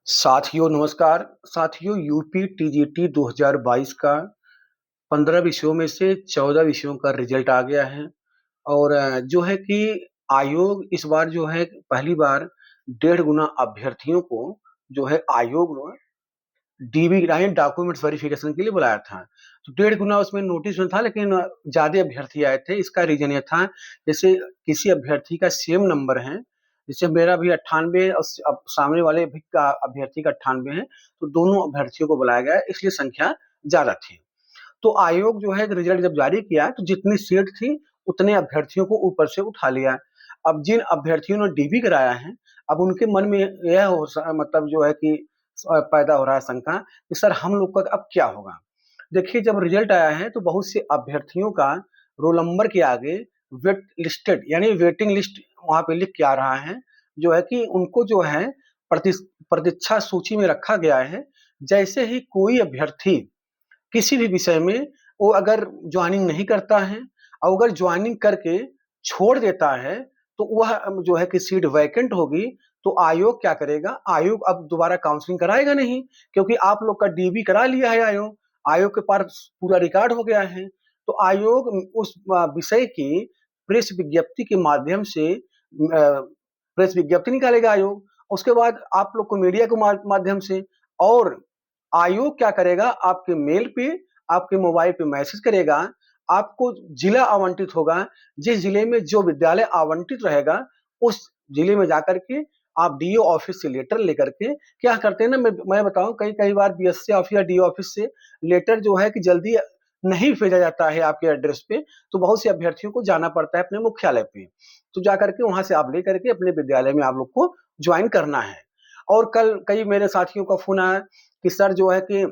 साथियों नमस्कार। साथियों यूपी टीजीटी 2022 का 15 विषयों में से 14 विषयों का रिजल्ट आ गया है। और जो है कि आयोग इस बार जो है पहली बार 1.5 गुना अभ्यर्थियों को जो है आयोग ने डीबी यानी डॉक्यूमेंट्स वेरिफिकेशन के लिए बुलाया था। तो 1.5 गुना उसमें नोटिस में था, लेकिन ज़्यादा अभ्यर्थी आए थे। इसका रीज़न ये था, जैसे किसी अभ्यर्थी का सेम नंबर है, जैसे मेरा भी 98 और अब सामने वाले भी का अभ्यर्थी का 98 है, तो दोनों अभ्यर्थियों को बुलाया गया, इसलिए संख्या ज़्यादा थी। तो आयोग जो है रिजल्ट जब जारी किया तो जितनी सीट थी उतने अभ्यर्थियों को ऊपर से उठा लिया। अब जिन अभ्यर्थियों ने डीबी कराया है, अब उनके मन में यह मतलब जो है कि पैदा हो रहा है शंका कि सर हम लोग का अब क्या होगा। देखिए, जब रिजल्ट आया है तो बहुत से अभ्यर्थियों का रोल नंबर के आगे वेट लिस्टेड यानी वेटिंग लिस्ट वहां पे लिख के आ रहा है, जो है कि उनको जो है प्रतीक्षा सूची में रखा गया है। जैसे ही कोई अभ्यर्थी किसी भी विषय में वो अगर ज्वाइनिंग नहीं करता है और अगर ज्वाइनिंग करके छोड़ देता है, तो वह जो है कि सीट वैकेंट होगी। तो आयोग क्या करेगा? आयोग अब दोबारा काउंसलिंग कराएगा नहीं, क्योंकि आप लोग का डीबी करा लिया है आयोग। आयोग के पास पूरा रिकॉर्ड हो गया है। तो आयोग उस विषय की प्रेस विज्ञप्ति के माध्यम से प्रेस विज्ञप्ति निकालेगा आयोग। उसके बाद आप लोग को मीडिया के माध्यम से, और आयोग क्या करेगा? आपके मेल पे, आपके मोबाइल पे मैसेज करेगा। आपको जिला आवंटित होगा। जिस जिले में जो विद्यालय आवंटित रहेगा, उस जिले में जाकर के आप डीओ ऑफिस से लेटर लेकर के क्या करते हैं ना, मैं बताऊं, कई बार बीएससी ऑफिस या डीओ ऑफिस से लेटर जो है कि जल्दी नहीं भेजा जाता है आपके एड्रेस पे, तो बहुत से अभ्यर्थियों को जाना पड़ता है अपने मुख्यालय पे। तो जाकर के वहां से आप लेकर के अपने विद्यालय में आप लोग को ज्वाइन करना है। और कल कई मेरे साथियों का फोन आया कि सर जो है कि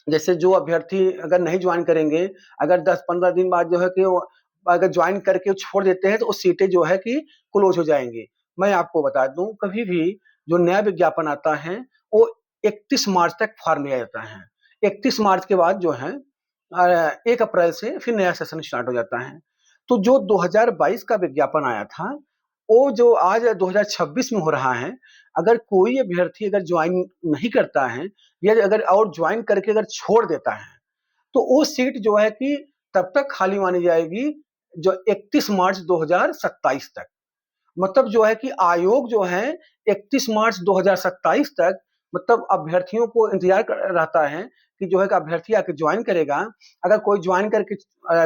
जैसे जो अभ्यर्थी अगर नहीं ज्वाइन करेंगे, अगर 10-15 दिन बाद जो है कि वो अगर ज्वाइन करके छोड़ देते हैं, तो वो सीटें जो है कि क्लोज हो जाएंगी। मैं आपको बता दूं, कभी भी जो नया विज्ञापन आता है वो 31 मार्च तक फॉर्म लिया जाता है। 31 मार्च के बाद जो है 1 अप्रैल से फिर नया सेशन स्टार्ट हो जाता है। तो जो 2022 का विज्ञापन आया था, वो जो आज 2026 में हो रहा है, अगर कोई अभ्यर्थी अगर ज्वाइन नहीं करता है या अगर और ज्वाइन करके अगर छोड़ देता है, तो वो सीट जो है कि तब तक खाली मानी जाएगी जो 31 मार्च 2027 तक। मतलब जो है कि आयोग जो है 31 मार्च 2027 तक मतलब अभ्यर्थियों को इंतजार कर रहता है कि जो है कि अभ्यर्थी आके ज्वाइन करेगा। अगर कोई ज्वाइन करके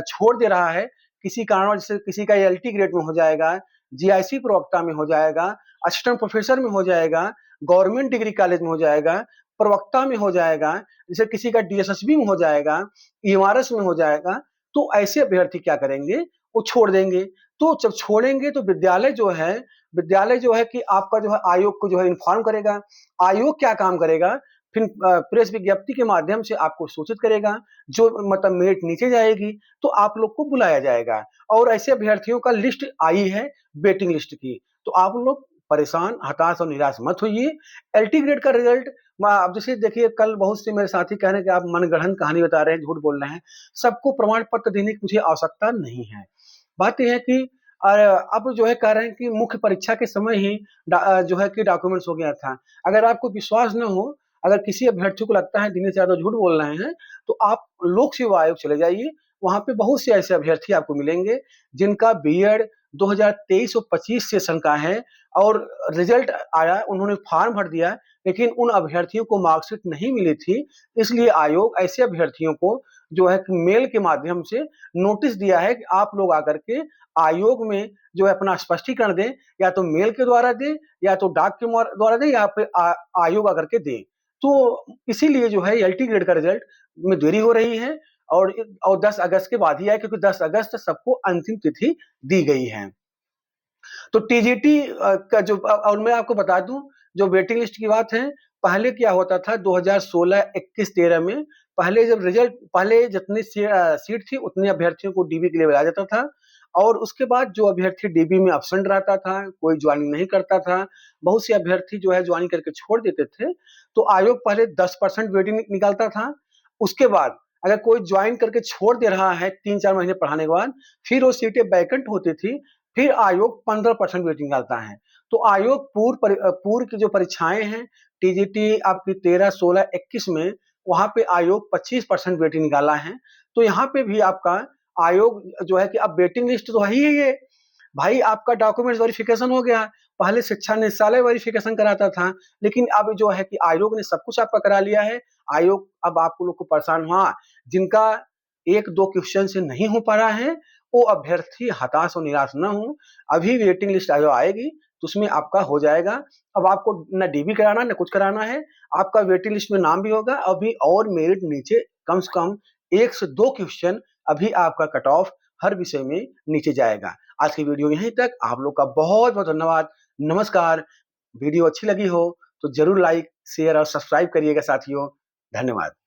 छोड़ दे रहा है किसी कारण, जैसे किसी का एलटी ग्रेड में हो जाएगा, जीआईसी प्रवक्ता में हो जाएगा, असिस्टेंट प्रोफेसर में हो जाएगा, गवर्नमेंट डिग्री कॉलेज में हो जाएगा, प्रवक्ता में हो जाएगा, जैसे किसी का डीएसएसबी में हो जाएगा, ईएमआरएस में हो जाएगा, तो ऐसे अभ्यर्थी क्या करेंगे? वो छोड़ देंगे। तो जब छोड़ेंगे तो विद्यालय जो है कि आपका जो है आयोग को जो है इन्फॉर्म करेगा। आयोग क्या काम करेगा? फिर प्रेस विज्ञप्ति के माध्यम से आपको सूचित करेगा। जो मतलब मेरिट नीचे जाएगी तो आप लोग को बुलाया जाएगा। और ऐसे अभ्यर्थियों का लिस्ट आई है वेटिंग लिस्ट की। तो आप लोग परेशान, हताश और निराश मत होइए। एलटी ग्रेड का रिजल्ट अब जैसे देखिए, कल बहुत से मेरे साथी कह रहे हैं कि आप मनगढ़ंत कहानी बता रहे हैं, झूठ बोल रहे हैं। सबको प्रमाण पत्र देने की मुझे आवश्यकता नहीं है। बात यह है कि अब जो है कह रहे हैं कि मुख्य परीक्षा के समय ही जो है कि डॉक्यूमेंट्स हो गया था। अगर आपको विश्वास न हो, अगर किसी अभ्यर्थी को लगता है दिनेश यादव झूठ बोल रहे हैं, तो आप लोक सेवा आयोग चले जाइए। वहां पे बहुत से ऐसे अभ्यर्थी आपको मिलेंगे जिनका बीएड 2023 और 25 सेशन का है, और रिजल्ट आया, उन्होंने फॉर्म भर दिया, लेकिन उन अभ्यर्थियों को मार्कशीट नहीं मिली थी। इसलिए आयोग ऐसे अभ्यर्थियों को जो है कि मेल के माध्यम से नोटिस दिया है कि आप लोग आकर के आयोग में जो है अपना स्पष्टीकरण दें, या तो मेल के द्वारा दें, या तो डाक के द्वारा दें, या फिर आयोग आकर के दें। तो इसीलिए जो है एलटी ग्रेड का रिजल्ट में देरी हो रही है, और 10 अगस्त के बाद ही आए, क्योंकि 10 अगस्त सबको अंतिम तिथि दी गई है। तो टीजीटी का जो और मैं आपको बता दूं, जो वेटिंग लिस्ट की बात है, पहले क्या होता था 2016, 21, 13 में, पहले जब रिजल्ट पहले जितनी सीट थी उतने अभ्यर्थियों को डीबी के लिए बुलाया जाता था। और उसके बाद जो अभ्यर्थी डीबी में एब्सेंट रहता था, कोई ज्वाइनिंग नहीं करता था, बहुत से अभ्यर्थी जो है ज्वाइनिंग करके छोड़ देते थे, तो आयोग पहले 10% वेटिंग निकालता था। उसके बाद अगर कोई ज्वाइन करके छोड़ दे रहा है 3-4 महीने पढ़ाने के बाद, फिर वो सीटें वैकेंट होती थी, फिर आयोग 15% वेटिंग निकालता है। तो आयोग पूर्व की जो परीक्षाएं हैं टीजीटी आपकी 13, 16, 21 में वहां पे आयोग 25% वेटिंग निकाला है। तो यहाँ पे भी आपका आयोग जो है कि अब वेटिंग लिस्ट तो है ही है भाई, आपका डॉक्यूमेंट्स वेरिफिकेशन हो गया। पहले शिक्षा निदेशालय वेरिफिकेशन कराता था, लेकिन अब जो है कि आयोग ने सब कुछ आपका करा लिया है। आयोग अब आप लोग को परेशान हुआ, जिनका 1-2 क्वेश्चन से नहीं हो पा रहा है, वो अभ्यर्थी हताश और निराश न हो। अभी वेटिंग लिस्ट आयोग आएगी तो उसमें आपका हो जाएगा। अब आपको न डीबी कराना न कुछ कराना है, आपका वेटिंग लिस्ट में नाम भी होगा। अभी और मेरिट नीचे कम से कम 1 से 2 क्वेश्चन अभी आपका कट ऑफ हर विषय में नीचे जाएगा। आज की वीडियो यहीं तक। आप लोग का बहुत-बहुत धन्यवाद। नमस्कार। वीडियो अच्छी लगी हो तो ज़रूर लाइक, शेयर और सब्सक्राइब करिएगा साथियों। धन्यवाद।